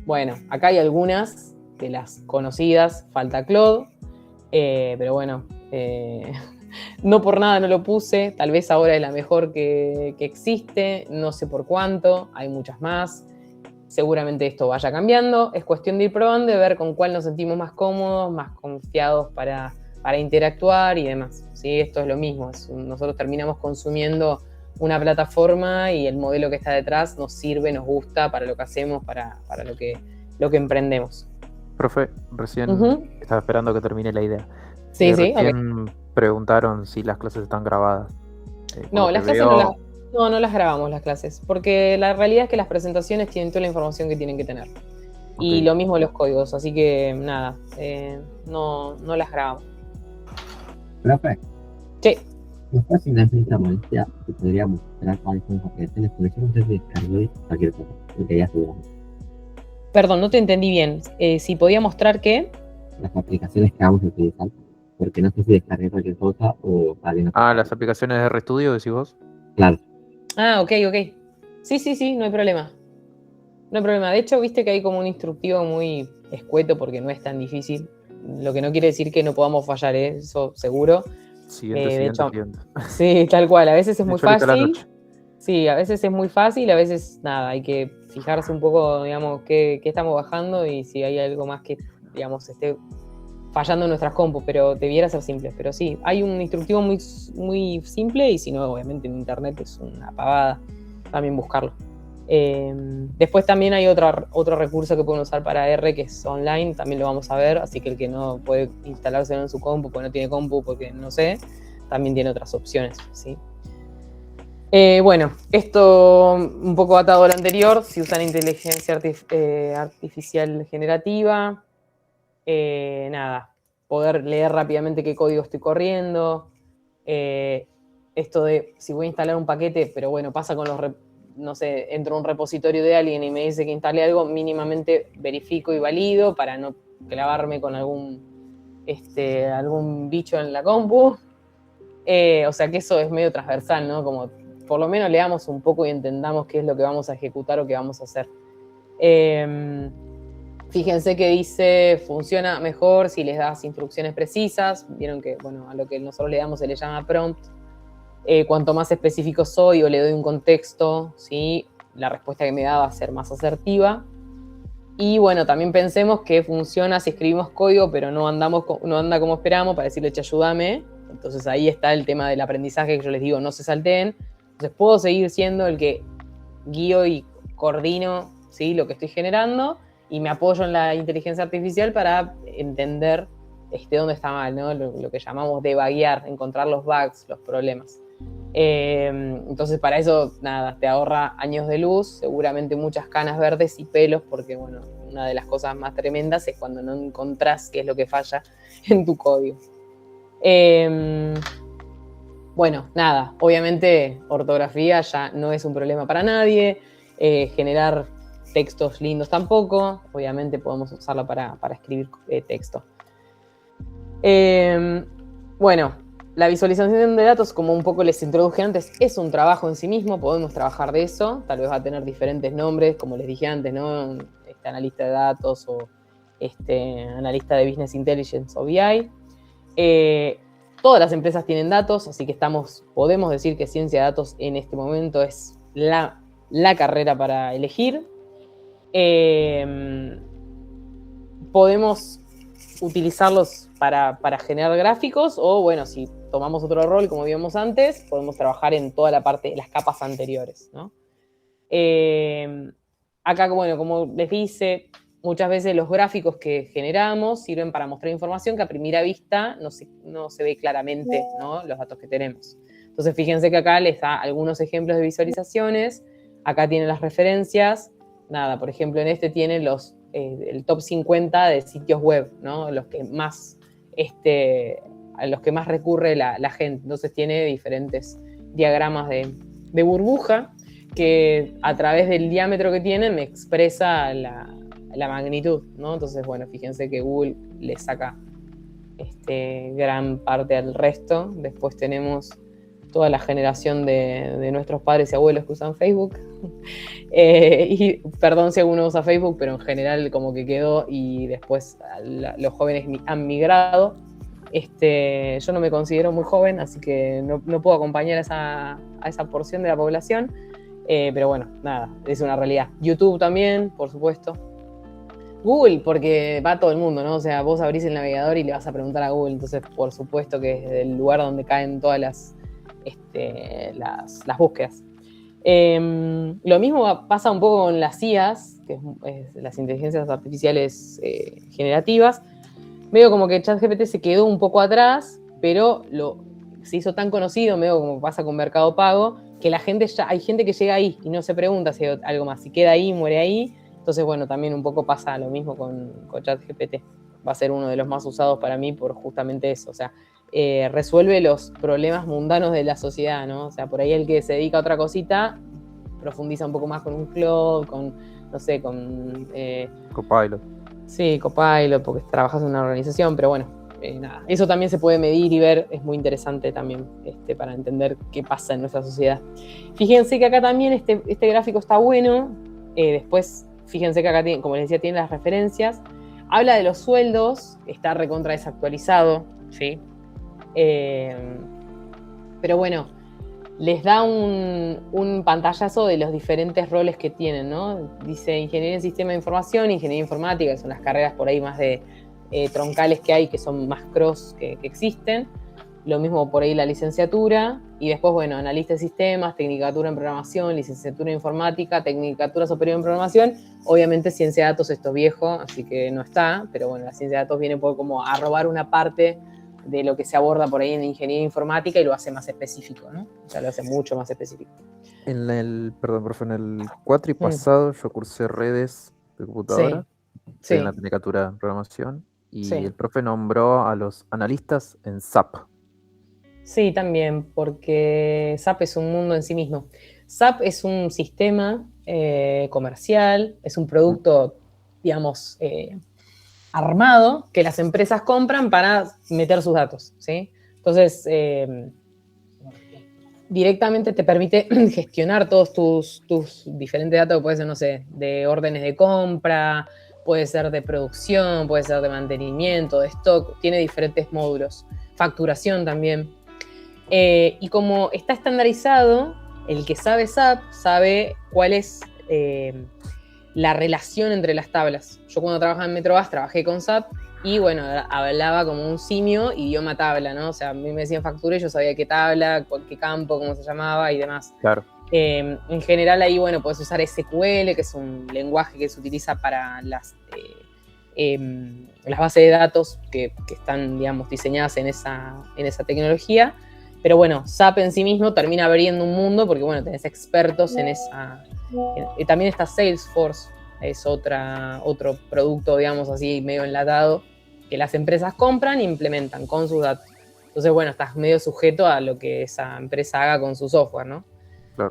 Bueno, acá hay algunas de las conocidas, falta Claude, pero bueno, no por nada no lo puse, tal vez ahora es la mejor que existe, no sé por cuánto, hay muchas más. Seguramente esto vaya cambiando, es cuestión de ir probando y ver con cuál nos sentimos más cómodos, más confiados para interactuar y demás. ¿Sí? Esto es lo mismo, nosotros terminamos consumiendo una plataforma y el modelo que está detrás nos sirve, nos gusta para lo que hacemos, para lo que emprendemos. Profe, recién estaba esperando que termine la idea. Sí, recién preguntaron si las clases están grabadas. No, las clases no las grabamos las clases, porque la realidad es que las presentaciones tienen toda la información que tienen que tener. Okay. Y lo mismo los códigos, así que nada, no las grabamos. Profe. Sí. ¿Nos puede asignar esta molestia que podríamos mostrar cuáles son las aplicaciones? Porque yo no sé si descargué cualquier cosa, porque ya seguro. Perdón, no te entendí bien. Si podía mostrar qué. Las aplicaciones que vamos a utilizar, porque no sé si descargué cualquier cosa o alguien. Las aplicaciones de RStudio, decís vos. Claro. Ok. Sí, no hay problema. No hay problema. De hecho, viste que hay como un instructivo muy escueto porque no es tan difícil. Lo que no quiere decir que no podamos fallar, eso seguro. Siguiente. Sí, tal cual. A veces es muy fácil. Sí, a veces es muy fácil, a veces nada, hay que fijarse un poco, digamos, qué estamos bajando y si hay algo más que, digamos, esté fallando en nuestras compus, pero debiera ser simple. Pero sí, hay un instructivo muy, muy simple y si no, obviamente en internet es una pavada también buscarlo. Después también hay otro recurso que pueden usar para R que es online, también lo vamos a ver, así que el que no puede instalárselo en su compu porque no tiene compu, porque no sé, también tiene otras opciones, ¿sí? Bueno, esto un poco atado al anterior, si usan inteligencia artificial generativa, nada, poder leer rápidamente qué código estoy corriendo, esto de si voy a instalar un paquete, pero bueno, pasa con no sé, entro a un repositorio de alguien y me dice que instale algo, mínimamente verifico y valido para no clavarme con algún bicho en la compu. O sea que eso es medio transversal, ¿no? Como por lo menos leamos un poco y entendamos qué es lo que vamos a ejecutar o qué vamos a hacer. Fíjense que dice, funciona mejor si les das instrucciones precisas. Vieron que, bueno, a lo que nosotros le damos se le llama prompt. Cuanto más específico soy o le doy un contexto, ¿sí? La respuesta que me da va a ser más asertiva. Y bueno, también pensemos que funciona si escribimos código, pero no anda como esperamos, para decirle, che, ayúdame. Entonces ahí está el tema del aprendizaje que yo les digo, no se salteen. Entonces puedo seguir siendo el que guío y coordino, ¿sí? Lo que estoy generando y me apoyo en la inteligencia artificial para entender dónde está mal, ¿no? Lo que llamamos debuguear, encontrar los bugs, los problemas. Entonces para eso, nada, te ahorra años de luz, seguramente muchas canas verdes y pelos, porque bueno, una de las cosas más tremendas es cuando no encontrás qué es lo que falla en tu código. Bueno, nada, obviamente ortografía ya no es un problema para nadie, generar textos lindos tampoco, obviamente podemos usarla para escribir texto. Bueno, la visualización de datos, como un poco les introduje antes, es un trabajo en sí mismo, podemos trabajar de eso, tal vez va a tener diferentes nombres, como les dije antes, ¿no? Analista de datos o analista de Business Intelligence o BI. Todas las empresas tienen datos, así que podemos decir que ciencia de datos en este momento es la carrera para elegir. Podemos utilizarlos para generar gráficos o, bueno, si tomamos otro rol, como vimos antes, podemos trabajar en toda la parte, las capas anteriores, ¿no? Acá, bueno, como les dice, muchas veces los gráficos que generamos sirven para mostrar información que a primera vista no se ve claramente, ¿no? Los datos que tenemos. Entonces, fíjense que acá les da algunos ejemplos de visualizaciones. Acá tienen las referencias. Nada, por ejemplo, en este tienen el top 50 de sitios web, ¿no? Los que más, a los que más recurre la gente. Entonces, tiene diferentes diagramas de burbuja que a través del diámetro que tienen me expresa la magnitud, ¿no? Entonces, bueno, fíjense que Google le saca gran parte al resto. Después tenemos toda la generación de nuestros padres y abuelos que usan Facebook. Y perdón si alguno usa Facebook, pero en general como que quedó y después los jóvenes han migrado. Yo no me considero muy joven, así que no puedo acompañar a esa porción de la población. Pero bueno, nada, es una realidad. YouTube también, por supuesto. Google, porque va todo el mundo, ¿no? O sea, vos abrís el navegador y le vas a preguntar a Google, entonces por supuesto que es el lugar donde caen todas las búsquedas. Lo mismo pasa un poco con las IAs, que es las inteligencias artificiales generativas. Medio como que ChatGPT se quedó un poco atrás, pero se hizo tan conocido, medio como pasa con Mercado Pago, que hay gente que llega ahí y no se pregunta si hay algo más. Si queda ahí, muere ahí. Entonces, bueno, también un poco pasa lo mismo con ChatGPT. Va a ser uno de los más usados para mí por justamente eso. O sea, resuelve los problemas mundanos de la sociedad, ¿no? O sea, por ahí el que se dedica a otra cosita profundiza un poco más con un Claude, con Copilot. Sí, Copilot, porque trabajas en una organización, pero bueno, nada. Eso también se puede medir y ver, es muy interesante también para entender qué pasa en nuestra sociedad. Fíjense que acá también este gráfico está bueno. Después, fíjense que acá, como les decía, tiene las referencias. Habla de los sueldos, está recontra desactualizado, ¿sí? Pero bueno, les da un pantallazo de los diferentes roles que tienen, ¿no? Dice Ingeniería en Sistema de Información, Ingeniería Informática, que son las carreras por ahí más de troncales que hay, que son más cross que existen. Lo mismo por ahí la licenciatura. Y después, bueno, analista de sistemas, tecnicatura en programación, licenciatura en informática, tecnicatura superior en programación. Obviamente ciencia de datos esto es viejo, así que no está. Pero bueno, la ciencia de datos viene como a robar una parte de lo que se aborda por ahí en ingeniería informática y lo hace más específico, ¿no? O sea, lo hace mucho más específico. Perdón, profe, en el cuatri pasado yo cursé redes de computadora, sí. en la tecnicatura en programación, y sí. el profe nombró a los analistas en SAP. Sí, también, porque SAP es un mundo en sí mismo. SAP es un sistema comercial, es un producto, digamos, armado que las empresas compran para meter sus datos, ¿sí? Entonces, directamente te permite gestionar todos tus diferentes datos, que puede ser, no sé, de órdenes de compra, puede ser de producción, puede ser de mantenimiento, de stock, tiene diferentes módulos, facturación también. Y como está estandarizado, el que sabe SAP sabe cuál es la relación entre las tablas. Yo cuando trabajaba en Metrobas trabajé con SAP y bueno, hablaba como un simio idioma tabla, ¿no? O sea, a mí me decían factura y yo sabía qué tabla, qué campo, cómo se llamaba y demás. Claro. En general ahí, bueno, puedes usar SQL, que es un lenguaje que se utiliza para las bases de datos que están, digamos, diseñadas en esa tecnología. Pero bueno, SAP en sí mismo termina abriendo un mundo porque, bueno, tenés expertos en esa... también está Salesforce, es otro producto, digamos así, medio enlatado, que las empresas compran e implementan con sus datos. Entonces, bueno, estás medio sujeto a lo que esa empresa haga con su software, ¿no? Claro.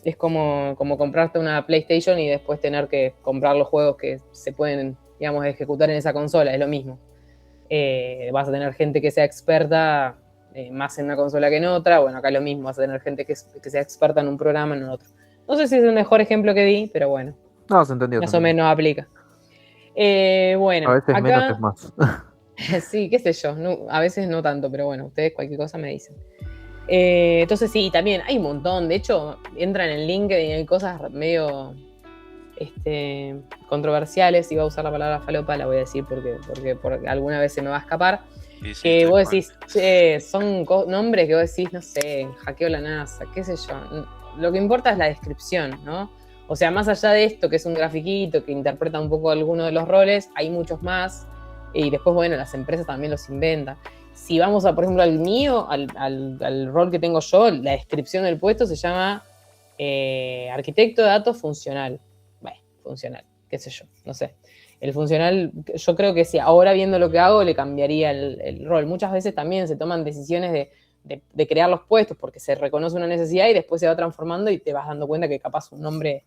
Es como comprarte una PlayStation y después tener que comprar los juegos que se pueden, digamos, ejecutar en esa consola, es lo mismo. Vas a tener gente que sea experta más en una consola que en otra. Bueno, acá lo mismo, vas a tener gente que sea experta en un programa, en otro. No sé si es el mejor ejemplo que di, pero bueno. No, se entendió. Más o menos aplica. Bueno, a veces acá, menos es más. Sí, qué sé yo. No, a veces no tanto, pero bueno, ustedes cualquier cosa me dicen. Entonces sí, también hay un montón. De hecho, entran en LinkedIn y hay cosas medio controversiales. Iba a usar la palabra falopa, la voy a decir porque alguna vez se me va a escapar. Sí, Que vos decís, che, son nombres que vos decís, no sé, hackeo la NASA, qué sé yo. Lo que importa es la descripción, ¿no? O sea, más allá de esto, que es un grafiquito que interpreta un poco algunos de los roles, hay muchos más. Y después, bueno, las empresas también los inventan. Si vamos a, por ejemplo, al mío, al rol que tengo yo, la descripción del puesto se llama arquitecto de datos funcional. Bueno, funcional, qué sé yo, no sé. El funcional, yo creo que si ahora viendo lo que hago, le cambiaría el rol. Muchas veces también se toman decisiones de crear los puestos porque se reconoce una necesidad y después se va transformando y te vas dando cuenta que capaz un nombre,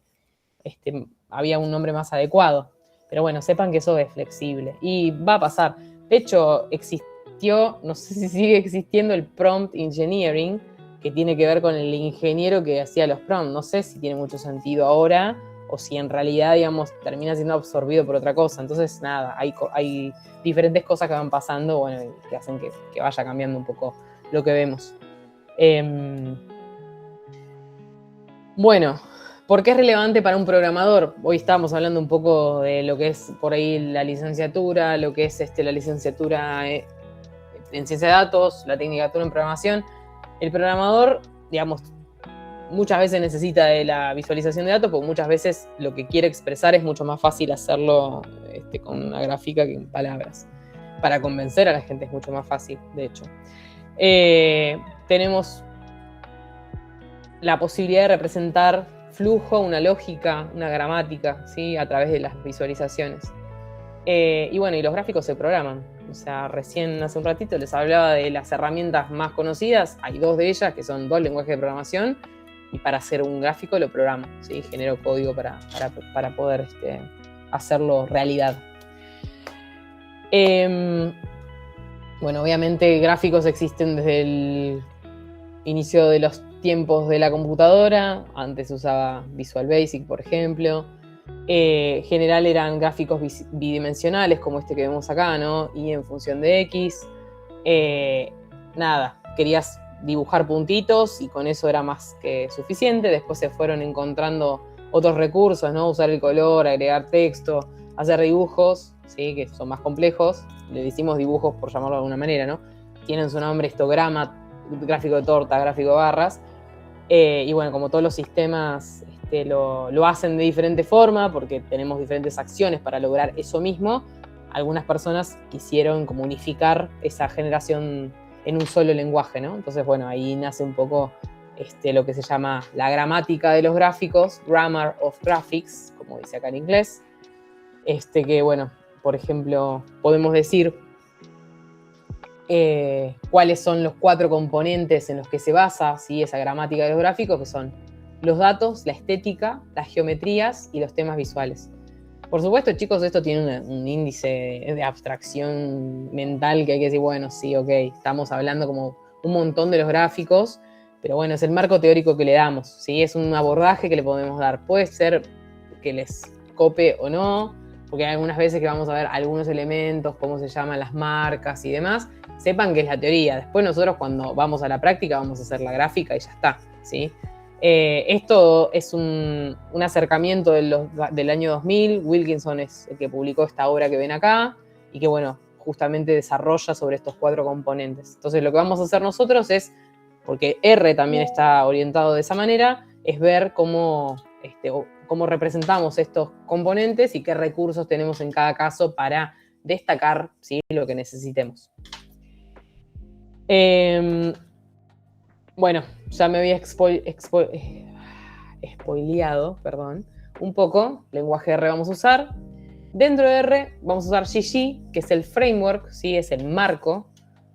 había un nombre más adecuado. Pero bueno, sepan que eso es flexible y va a pasar. De hecho, existió, no sé si sigue existiendo, el prompt engineering, que tiene que ver con el ingeniero que hacía los prompts. No sé si tiene mucho sentido ahora o si en realidad, digamos, termina siendo absorbido por otra cosa. Entonces, nada, hay diferentes cosas que van pasando, bueno, que hacen que vaya cambiando un poco lo que vemos. Bueno, ¿por qué es relevante para un programador? Hoy estábamos hablando un poco de lo que es por ahí la licenciatura, lo que es la licenciatura en ciencia de datos, la tecnicatura en programación. El programador, digamos, muchas veces necesita de la visualización de datos porque muchas veces lo que quiere expresar es mucho más fácil hacerlo con una gráfica que en palabras. Para convencer a la gente es mucho más fácil, de hecho. Tenemos la posibilidad de representar flujo, una lógica, una gramática, ¿sí? A través de las visualizaciones. Y bueno, y los gráficos se programan. O sea, recién hace un ratito les hablaba de las herramientas más conocidas. Hay 2 de ellas que son 2 lenguajes de programación. Y para hacer un gráfico lo programo, ¿sí? Genero código para poder hacerlo realidad. Bueno, obviamente gráficos existen desde el inicio de los tiempos de la computadora. Antes se usaba Visual Basic, por ejemplo. En general eran gráficos bidimensionales, como este que vemos acá, ¿no? Y en función de X. Nada, querías dibujar puntitos y con eso era más que suficiente. Después se fueron encontrando otros recursos, ¿no? Usar el color, agregar texto, hacer dibujos, ¿sí? Que son más complejos. Le decimos dibujos por llamarlo de alguna manera, ¿no? Tienen su nombre, histograma, gráfico de torta, gráfico de barras. Y bueno, como todos los sistemas lo hacen de diferente forma porque tenemos diferentes acciones para lograr eso mismo, algunas personas quisieron como unificar esa generación en un solo lenguaje, ¿no? Entonces, bueno, ahí nace un poco lo que se llama la gramática de los gráficos, Grammar of Graphics, como dice acá en inglés. Que, bueno, por ejemplo, podemos decir cuáles son los 4 componentes en los que se basa, ¿sí? Esa gramática de los gráficos, que son los datos, la estética, las geometrías y los temas visuales. Por supuesto, chicos, esto tiene un índice de abstracción mental que hay que decir, bueno, sí, ok, estamos hablando como un montón de los gráficos, pero bueno, es el marco teórico que le damos, ¿sí? Es un abordaje que le podemos dar. Puede ser que les cope o no, porque hay algunas veces que vamos a ver algunos elementos, cómo se llaman las marcas y demás. Sepan que es la teoría. Después nosotros cuando vamos a la práctica vamos a hacer la gráfica y ya está, ¿sí? Esto es un acercamiento del año 2000. Wilkinson es el que publicó esta obra que ven acá y que, bueno, justamente desarrolla sobre estos 4 componentes. Entonces lo que vamos a hacer nosotros es, porque R también está orientado de esa manera, es ver cómo representamos estos componentes y qué recursos tenemos en cada caso para destacar, ¿sí? Lo que necesitemos. Bueno, ya me había spoileado, perdón, un poco. Lenguaje R vamos a usar. Dentro de R vamos a usar GG, que es el framework, ¿sí? Es el marco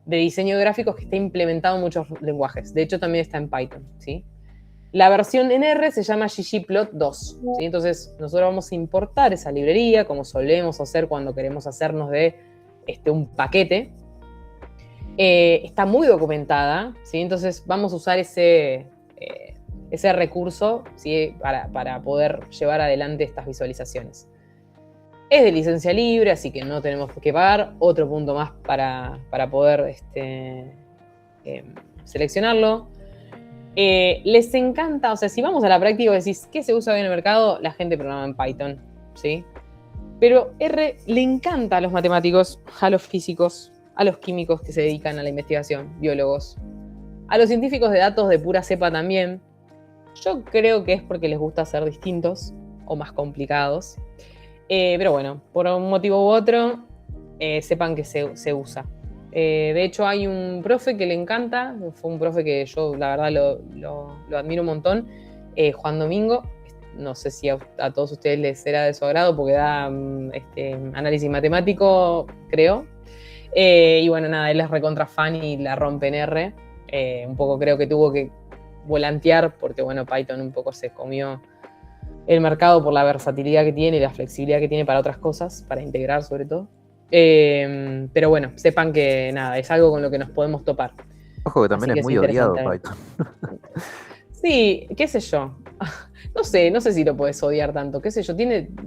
de diseño de gráficos que está implementado en muchos lenguajes. De hecho, también está en Python, ¿sí? La versión en R se llama ggplot 2, ¿sí? Entonces, nosotros vamos a importar esa librería, como solemos hacer cuando queremos hacernos de un paquete. Está muy documentada, ¿sí? Entonces vamos a usar ese recurso, ¿sí? para poder llevar adelante estas visualizaciones. Es de licencia libre, así que no tenemos que pagar. Otro punto más para poder seleccionarlo. Les encanta, o sea, si vamos a la práctica y decís, ¿qué se usa hoy en el mercado? La gente programa en Python, ¿sí? Pero R le encanta a los matemáticos, a los físicos, a los químicos que se dedican a la investigación, biólogos, a los científicos de datos de pura cepa también. Yo creo que es porque les gusta ser distintos, o más complicados. Pero bueno, por un motivo u otro, sepan que se usa. De hecho, hay un profe que le encanta, fue un profe que yo la verdad lo admiro un montón, Juan Domingo. No sé si a todos ustedes les será de su agrado porque da análisis matemático, creo. Y bueno, nada, él es recontra fan y la rompe en R. Un poco creo que tuvo que volantear porque, bueno, Python un poco se comió el mercado por la versatilidad que tiene y la flexibilidad que tiene para otras cosas, para integrar sobre todo. Pero bueno, sepan que nada, es algo con lo que nos podemos topar. Ojo que también Así es que muy odiado interesante. Python. Sí, qué sé yo. No sé si lo puedes odiar tanto, qué sé yo,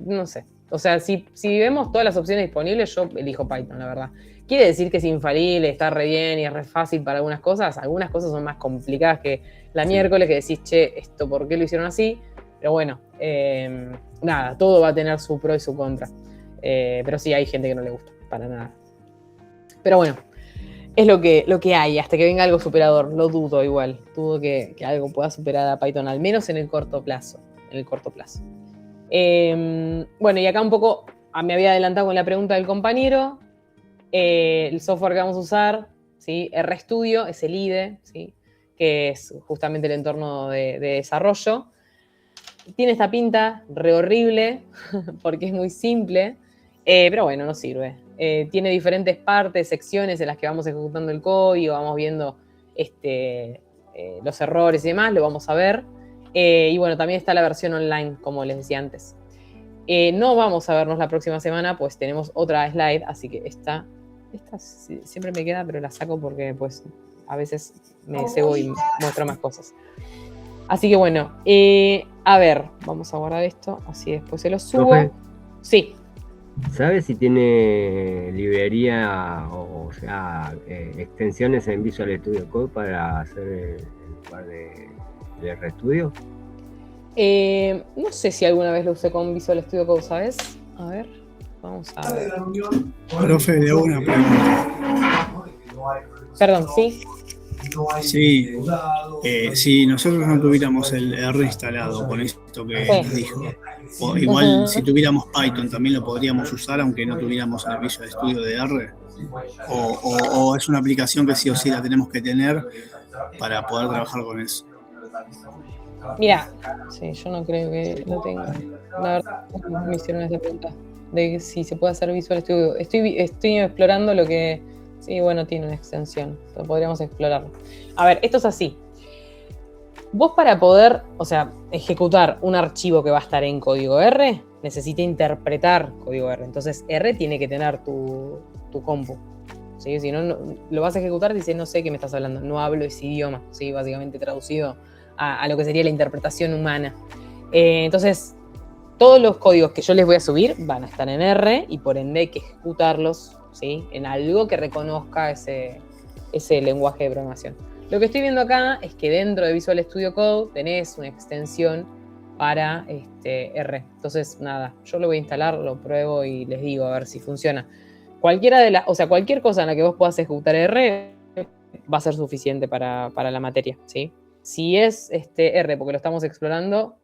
no sé. O sea, si vemos todas las opciones disponibles, yo elijo Python, la verdad. Quiere decir que es infalible, está re bien y es re fácil para algunas cosas son más complicadas que la miércoles, que decís, che, ¿esto por qué lo hicieron así? Pero bueno, nada, todo va a tener su pro y su contra. Pero sí, hay gente que no le gusta, para nada. Pero bueno, es lo que hay, hasta que venga algo superador. Lo dudo igual. Dudo que algo pueda superar a Python, al menos en el corto plazo. Bueno, y acá un poco me había adelantado con la pregunta del compañero. El software que vamos a usar, ¿sí? RStudio es el IDE, ¿sí? Que es justamente el entorno de desarrollo. Tiene esta pinta re horrible porque es muy simple, pero bueno, no sirve. Tiene diferentes partes, secciones en las que vamos ejecutando el código, vamos viendo los errores y demás, lo vamos a ver. Y bueno, también está la versión online, como les decía antes. No vamos a vernos la próxima semana, pues tenemos otra slide, así que esta siempre me queda, pero la saco porque pues a veces me cebo y muestro más cosas. Así que bueno, a ver, vamos a guardar esto, así después se lo subo. ¿Profe? Sí. ¿Sabes si tiene librería o sea, extensiones en Visual Studio Code para hacer el lugar de RStudio? No sé si alguna vez lo usé con Visual Studio Code, ¿sabes? A ver, vamos a ver. Profe, de una pregunta. Perdón, ¿sí? Sí, si nosotros no tuviéramos el R instalado con esto que nos dijo, o igual si tuviéramos Python también lo podríamos usar aunque no tuviéramos el Visual Studio de R, o es una aplicación que sí o sí la tenemos que tener para poder trabajar con eso. Mira, sí, yo no creo que lo tenga. La verdad, me hicieron esa pregunta de si se puede hacer Visual Studio. Estoy explorando lo que... Sí, bueno, tiene una extensión. Podríamos explorarlo. A ver, esto es así. Vos para poder, o sea, ejecutar un archivo que va a estar en código R, necesita interpretar código R. Entonces, R tiene que tener tu compu. ¿Sí? Si no, lo vas a ejecutar, dices, no sé qué me estás hablando. No hablo ese idioma. ¿Sí? Básicamente traducido a lo que sería la interpretación humana. Entonces, todos los códigos que yo les voy a subir van a estar en R y por ende hay que ejecutarlos, ¿sí? En algo que reconozca ese lenguaje de programación. Lo que estoy viendo acá es que dentro de Visual Studio Code tenés una extensión para R. Entonces, nada, yo lo voy a instalar, lo pruebo y les digo a ver si funciona. Cualquier cosa en la que vos puedas ejecutar R va a ser suficiente para la materia, ¿sí? Si es R, porque lo estamos explorando,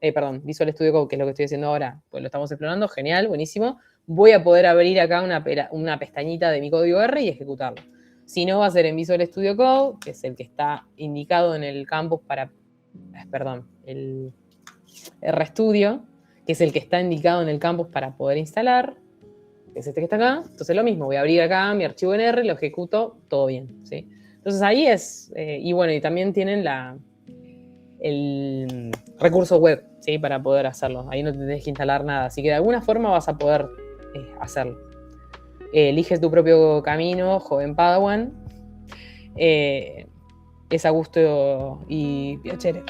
Visual Studio Code, que es lo que estoy haciendo ahora, pues lo estamos explorando, genial, buenísimo. Voy a poder abrir acá una pestañita de mi código R y ejecutarlo. Si no, va a ser en Visual Studio Code, que es el que está indicado en el campus el RStudio, que es el que está indicado en el campus para poder instalar, que es este que está acá. Entonces lo mismo, voy a abrir acá mi archivo en R, lo ejecuto, todo bien, ¿sí? Entonces ahí es, y bueno, y también tienen el recurso web, ¿sí? Para poder hacerlo. Ahí no te tenés que instalar nada, así que de alguna forma vas a poder hacerlo. Eliges tu propio camino, joven Padawan. Es Augusto y Piacere.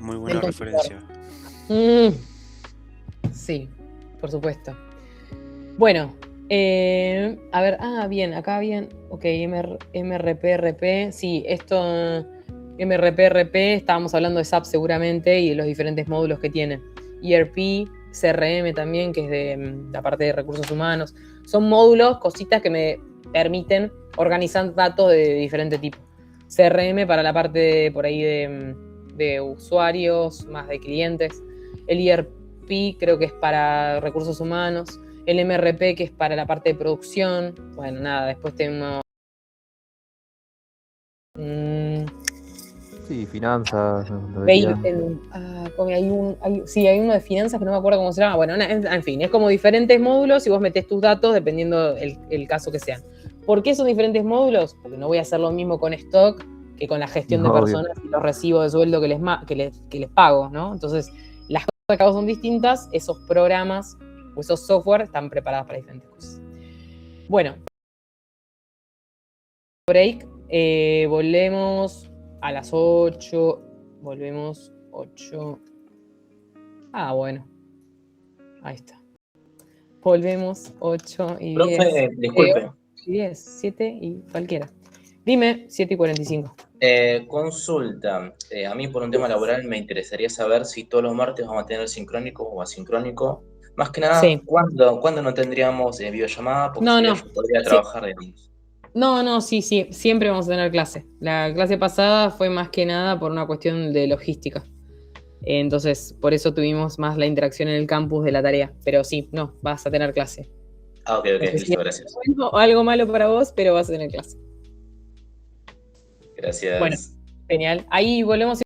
Muy buena referencia. Sí, por supuesto. Bueno, a ver, bien, acá bien. Ok, MRPRP. Sí, esto, MRPRP, estábamos hablando de SAP seguramente y de los diferentes módulos que tiene. ERP, CRM también, que es de la parte de recursos humanos. Son módulos, cositas que me permiten organizar datos de diferente tipo. CRM para la parte por ahí de usuarios, más de clientes. El PI creo que es para recursos humanos, el MRP que es para la parte de producción. Bueno, nada, después tenemos... Sí, finanzas. hay uno de finanzas que no me acuerdo cómo se llama. Bueno, en fin, es como diferentes módulos y vos metés tus datos dependiendo el caso que sean. ¿Por qué son diferentes módulos? Porque no voy a hacer lo mismo con stock que con la gestión de personas y los recibos de sueldo que les pago, ¿no? Entonces, las cosas que hago son distintas, esos programas o esos software están preparados para diferentes cosas. Bueno, break, volvemos a las 8, volvemos 8. Bueno, ahí está. Volvemos 8 y 10. Profe, disculpe. 10, 7 y cualquiera. Dime, 7 y 45. Consulta. A mí por un tema laboral me interesaría saber si todos los martes vamos a tener sincrónico o asincrónico. Más que nada, Sí. ¿cuándo no tendríamos videollamada? Porque No, si no. yo podría trabajar, digamos. No, sí, siempre vamos a tener clase. La clase pasada fue más que nada por una cuestión de logística. Entonces, por eso tuvimos más la interacción en el campus de la tarea. Pero sí, no, vas a tener clase. Ok, listo, gracias. Algo malo para vos, pero vas a tener clase. Gracias. Bueno, genial. Ahí volvemos